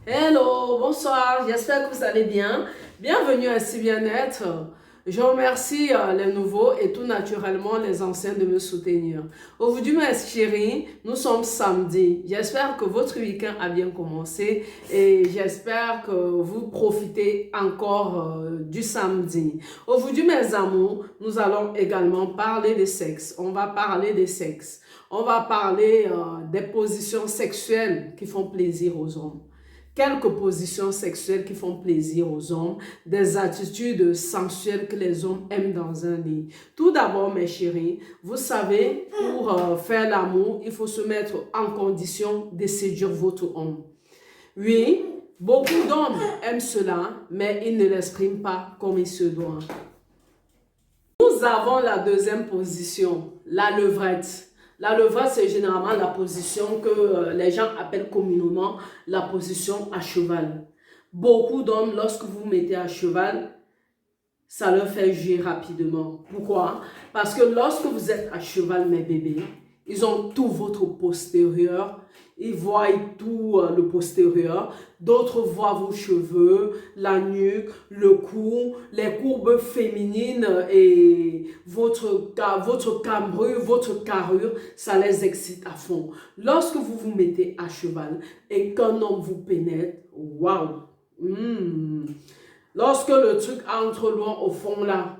Hello, bonsoir, j'espère que vous allez bien. Bienvenue à Si Bien-être. Je remercie les nouveaux et tout naturellement les anciens de me soutenir. Aujourd'hui, mes chéris, nous sommes samedi. J'espère que votre week-end a bien commencé et j'espère que vous profitez encore du samedi. Aujourd'hui, mes amours, nous allons également parler de sexe. On va parler des sexes. On va parler des positions sexuelles qui font plaisir aux hommes. Quelques positions sexuelles qui font plaisir aux hommes, des attitudes sensuelles que les hommes aiment dans un lit. Tout d'abord, mes chéris, vous savez, pour faire l'amour, il faut se mettre en condition de séduire votre homme. Oui, beaucoup d'hommes aiment cela, mais ils ne l'expriment pas comme il se doit. Nous avons la deuxième position, la levrette. La levrette, c'est généralement la position que les gens appellent communément la position à cheval. Beaucoup d'hommes, lorsque vous vous mettez à cheval, ça leur fait jouir rapidement. Pourquoi? Parce que lorsque vous êtes à cheval, mes bébés, ils ont tout votre postérieur. Ils voient tout le postérieur. D'autres voient vos cheveux, la nuque, le cou, les courbes féminines et votre cambrure, votre carrure. Ça les excite à fond. Lorsque vous vous mettez à cheval et qu'un homme vous pénètre, waouh! Lorsque le truc entre loin au fond là,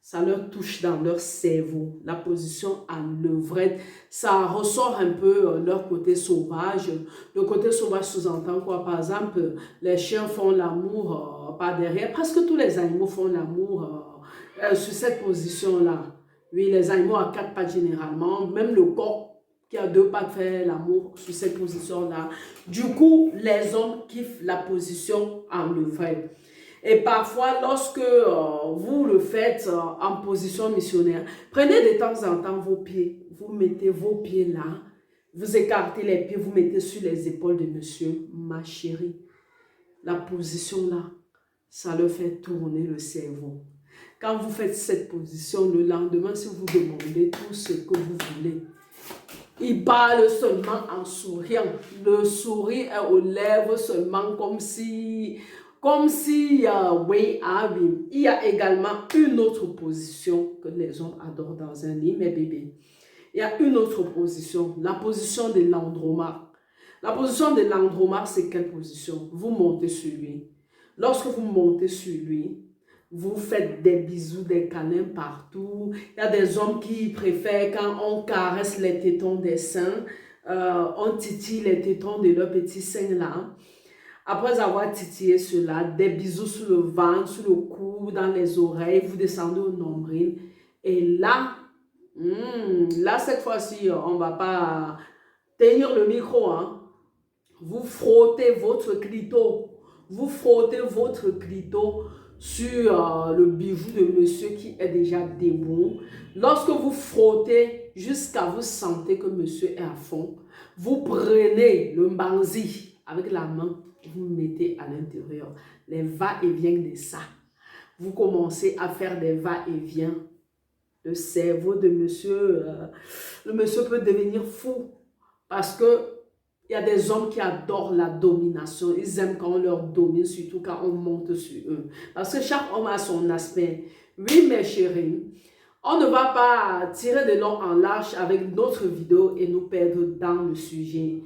ça leur touche dans leur cerveau. La position à levrette, ça ressort un peu leur côté sauvage. Le côté sauvage sous-entend quoi? Par exemple, les chiens font l'amour par derrière. Presque tous les animaux font l'amour sur cette position-là. Oui, les animaux à quatre pattes généralement, même le coq qui a deux pattes fait l'amour sur cette position-là. Du coup, les hommes kiffent la position en levrette. Et parfois, lorsque vous le faites en position missionnaire, prenez de temps en temps vos pieds. Vous mettez vos pieds là. Vous écartez les pieds, vous mettez sur les épaules de monsieur, ma chérie. La position là, ça leur fait tourner le cerveau. Quand vous faites cette position, le lendemain, si vous demandez tout ce que vous voulez, il parle seulement en souriant. Le sourire est aux lèvres seulement comme si, oui, ah oui. Il y a également une autre position que les hommes adorent dans un lit, mes bébés. Il y a une autre position, la position de l'andromaque. La position de l'andromaque, c'est quelle position? Vous montez sur lui. Lorsque vous montez sur lui, vous faites des bisous, des câlins partout. Il y a des hommes qui préfèrent quand on caresse les tétons des seins, on titille les tétons de leur petit sein là. Après avoir titillé cela, des bisous sur le ventre, sur le cou, dans les oreilles, vous descendez au nombril. Et là, là cette fois-ci, on ne va pas tenir le micro, hein. Vous frottez votre clito. Vous frottez votre clito sur le bijou de monsieur qui est déjà debout. Lorsque vous frottez jusqu'à vous sentir que monsieur est à fond, vous prenez le mbanzi avec la main, vous mettez à l'intérieur. Les va-et-vient de ça. Vous commencez à faire des va-et-vient. Le cerveau de monsieur, le monsieur peut devenir fou parce que il y a des hommes qui adorent la domination. Ils aiment quand on leur domine, surtout quand on monte sur eux. Parce que chaque homme a son aspect. Oui, mes chéris, on ne va pas tirer de long en large avec notre vidéo et nous perdre dans le sujet.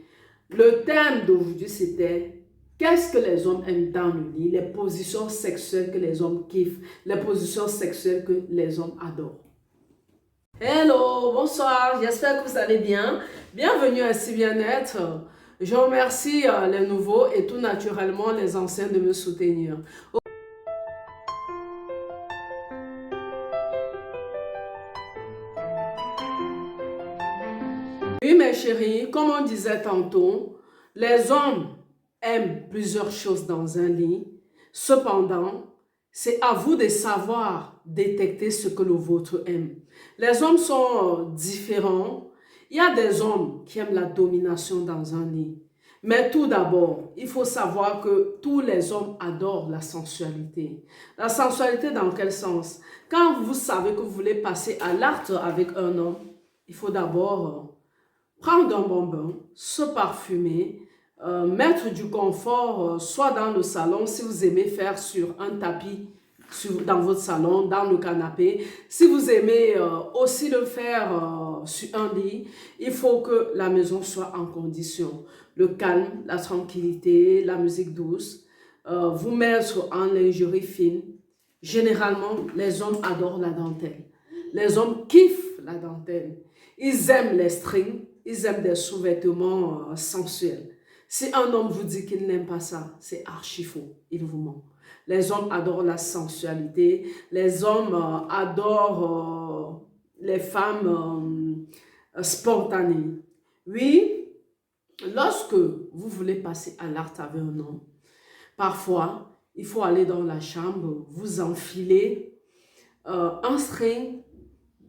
Le thème d'aujourd'hui, c'était qu'est-ce que les hommes aiment dans le lit, les positions sexuelles que les hommes kiffent, les positions sexuelles que les hommes adorent. Hello, bonsoir, j'espère que vous allez bien. Bienvenue à Si Bien-être. Je remercie les nouveaux et tout naturellement les anciens de me soutenir. Oui, mes chéris, comme on disait tantôt, les hommes aiment plusieurs choses dans un lit. Cependant, c'est à vous de savoir détecter ce que le vôtre aime. Les hommes sont différents. Il y a des hommes qui aiment la domination dans un lit. Mais tout d'abord, il faut savoir que tous les hommes adorent la sensualité. La sensualité dans quel sens? Quand vous savez que vous voulez passer à l'acte avec un homme, il faut d'abord prendre un bon bain, se parfumer, mettre du confort, soit dans le salon, si vous aimez faire sur un tapis, dans votre salon, dans le canapé. Si vous aimez aussi le faire sur un lit, il faut que la maison soit en condition. Le calme, la tranquillité, la musique douce. Vous mettre en lingerie fine. Généralement, les hommes adorent la dentelle. Les hommes kiffent la dentelle. Ils aiment les strings, ils aiment des sous-vêtements sensuels. Si un homme vous dit qu'il n'aime pas ça, c'est archi faux, il vous ment. Les hommes adorent la sensualité, les hommes adorent les femmes spontanées. Oui, lorsque vous voulez passer à l'acte avec un homme, parfois, il faut aller dans la chambre, vous enfiler un string,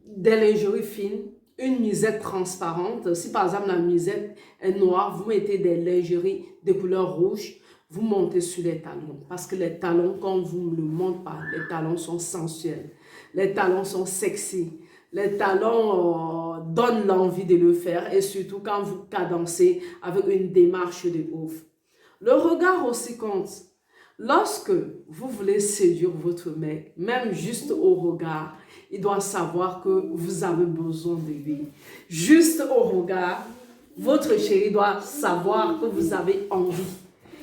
des lingeries fines, une musette transparente. Si par exemple la musette est noire, vous mettez des lingeries de couleur rouge, vous montez sur les talons. Parce que les talons, quand vous ne le montez pas, les talons sont sensuels. Les talons sont sexy. Les talons donnent l'envie de le faire. Et surtout quand vous cadencez avec une démarche de ouf. Le regard aussi compte. Lorsque vous voulez séduire votre mec, même juste au regard, il doit savoir que vous avez besoin de lui. Juste au regard, votre chéri doit savoir que vous avez envie.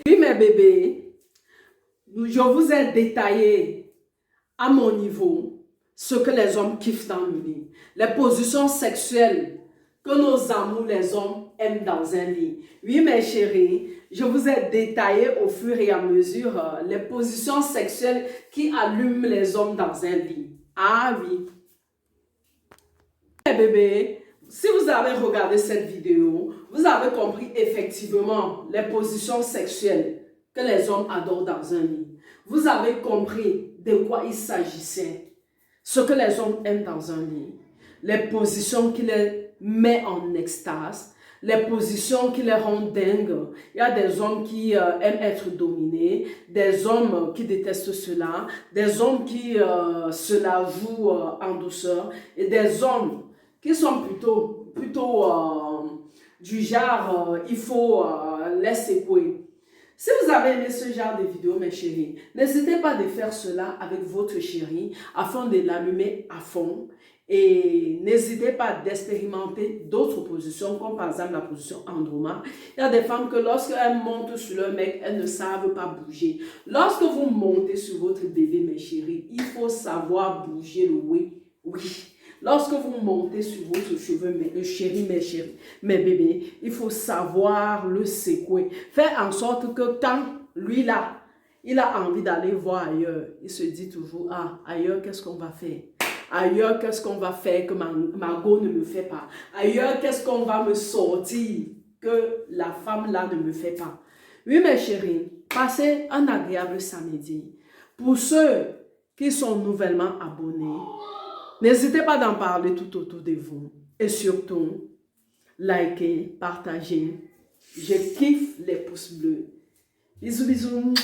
Oui, mes bébés, je vous ai détaillé à mon niveau ce que les hommes kiffent dans le lit. Les positions sexuelles que nos amours, les hommes, aiment dans un lit. Oui, mes chéris, je vous ai détaillé au fur et à mesure les positions sexuelles qui allument les hommes dans un lit. Ah oui. Les bébés, si vous avez regardé cette vidéo, vous avez compris effectivement les positions sexuelles que les hommes adorent dans un lit. Vous avez compris de quoi il s'agissait, ce que les hommes aiment dans un lit, les positions qui les mettent en extase, les positions qui les rendent dingues. Il y a des hommes qui aiment être dominés, des hommes qui détestent cela, des hommes qui se la jouent en douceur et des hommes qui sont plutôt du genre, il faut les secouer. Si vous avez aimé ce genre de vidéo, mes chéris, n'hésitez pas de faire cela avec votre chéri afin de l'allumer à fond. Et n'hésitez pas d'expérimenter d'autres positions, comme par exemple la position andromat. Il y a des femmes que lorsqu'elles montent sur leur mec, elles ne savent pas bouger. Lorsque vous montez sur votre bébé, mes chéris, il faut savoir bouger le oui. Oui. Lorsque vous montez sur votre cheveu, mes chéris, mes bébés, il faut savoir le secouer. Faire en sorte que quand lui là, il a envie d'aller voir ailleurs, il se dit toujours, ah, ailleurs, qu'est-ce qu'on va faire? Ailleurs, qu'est-ce qu'on va faire que Margot ne me fait pas? Ailleurs, qu'est-ce qu'on va me sortir que la femme là ne me fait pas? Oui, mes chéris, passez un agréable samedi. Pour ceux qui sont nouvellement abonnés, n'hésitez pas d'en parler tout autour de vous. Et surtout, likez, partagez. Je kiffe les pouces bleus. Bisous, bisous.